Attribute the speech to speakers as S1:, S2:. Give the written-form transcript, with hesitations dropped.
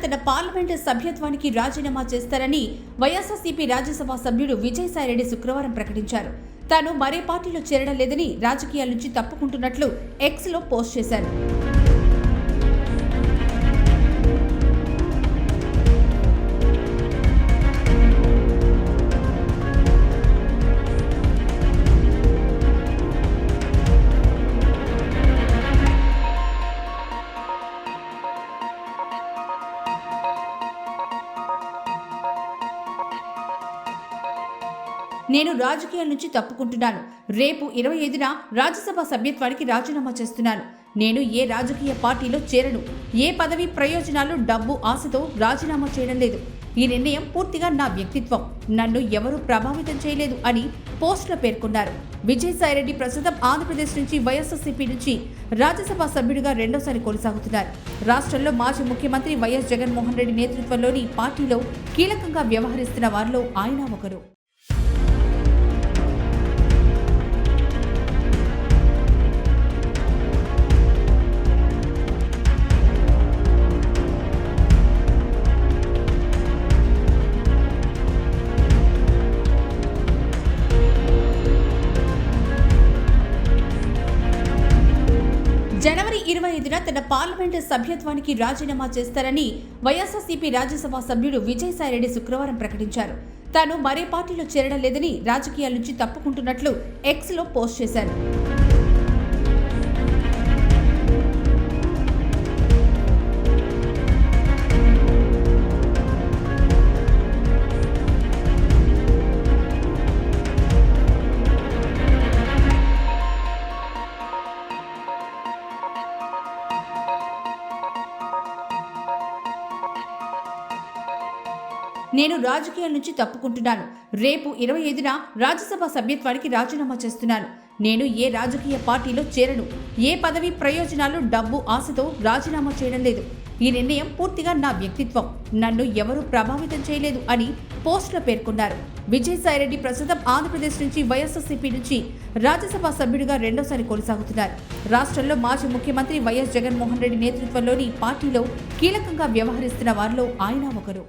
S1: తన పార్లమెంటు సభ్యత్వానికి రాజీనామా చేస్తారని వైఎస్ఆర్సీపీ రాజ్యసభ సభ్యుడు విజయసాయిరెడ్డి శుక్రవారం ప్రకటించారు. తాను మరే పార్టీలో చేరడం లేదని, రాజకీయాల నుంచి తప్పుకుంటున్నట్లు ఎక్స్లో పోస్ట్ చేశారు. నేను రాజకీయాల నుంచి తప్పుకుంటున్నాను. రేపు 25న రాజ్యసభ సభ్యత్వానికి రాజీనామా చేస్తున్నాను. నేను ఏ రాజకీయ పార్టీలో చేరను. ఏ పదవి ప్రయోజనాలు, డబ్బు ఆశతో రాజీనామా చేయడం లేదు. ఈ నిర్ణయం పూర్తిగా నా వ్యక్తిత్వం. నన్ను ఎవరూ ప్రభావితం చేయలేదు అని పోస్టులో పేర్కొన్నారు. విజయసాయిరెడ్డి ప్రస్తుతం ఆంధ్రప్రదేశ్ నుంచి వైఎస్ఆర్సీపీ నుంచి రాజ్యసభ సభ్యుడిగా రెండోసారి కొనసాగుతున్నారు. రాష్ట్రంలో మాజీ ముఖ్యమంత్రి వైఎస్ జగన్మోహన్ రెడ్డి నేతృత్వంలోని పార్టీలో కీలకంగా వ్యవహరిస్తున్న వారిలో ఆయన ఒకరు. జనవరి 25న తన పార్లమెంటు సభ్యత్వానికి రాజీనామా చేస్తారని వైఎస్ఆర్సీపీ రాజ్యసభ సభ్యుడు విజయసాయిరెడ్డి శుక్రవారం ప్రకటించారు. తాను మరే పార్టీలో చేరడం లేదని, రాజకీయాల నుంచి తప్పుకుంటున్నట్లు ఎక్స్లో పోస్ట్ చేశారు. నేను రాజకీయాల నుంచి తప్పుకుంటున్నాను. రేపు 25న రాజ్యసభ సభ్యత్వానికి రాజీనామా చేస్తున్నాను. నేను ఏ రాజకీయ పార్టీలో చేరను. ఏ పదవి ప్రయోజనాలు, డబ్బు ఆశతో రాజీనామా చేయడం లేదు. ఈ నిర్ణయం పూర్తిగా నా వ్యక్తిత్వం. నన్ను ఎవరూ ప్రభావితం చేయలేదు అని పోస్టులో పేర్కొన్నారు. విజయసాయిరెడ్డి ప్రస్తుతం ఆంధ్రప్రదేశ్ నుంచి వైఎస్ఆర్సీపీ నుంచి రాజ్యసభ సభ్యుడిగా రెండోసారి కొనసాగుతున్నారు. రాష్ట్రంలో మాజీ ముఖ్యమంత్రి వైఎస్ జగన్మోహన్ రెడ్డి నేతృత్వంలోని పార్టీలో కీలకంగా వ్యవహరిస్తున్న వారిలో ఆయన ఒకరు.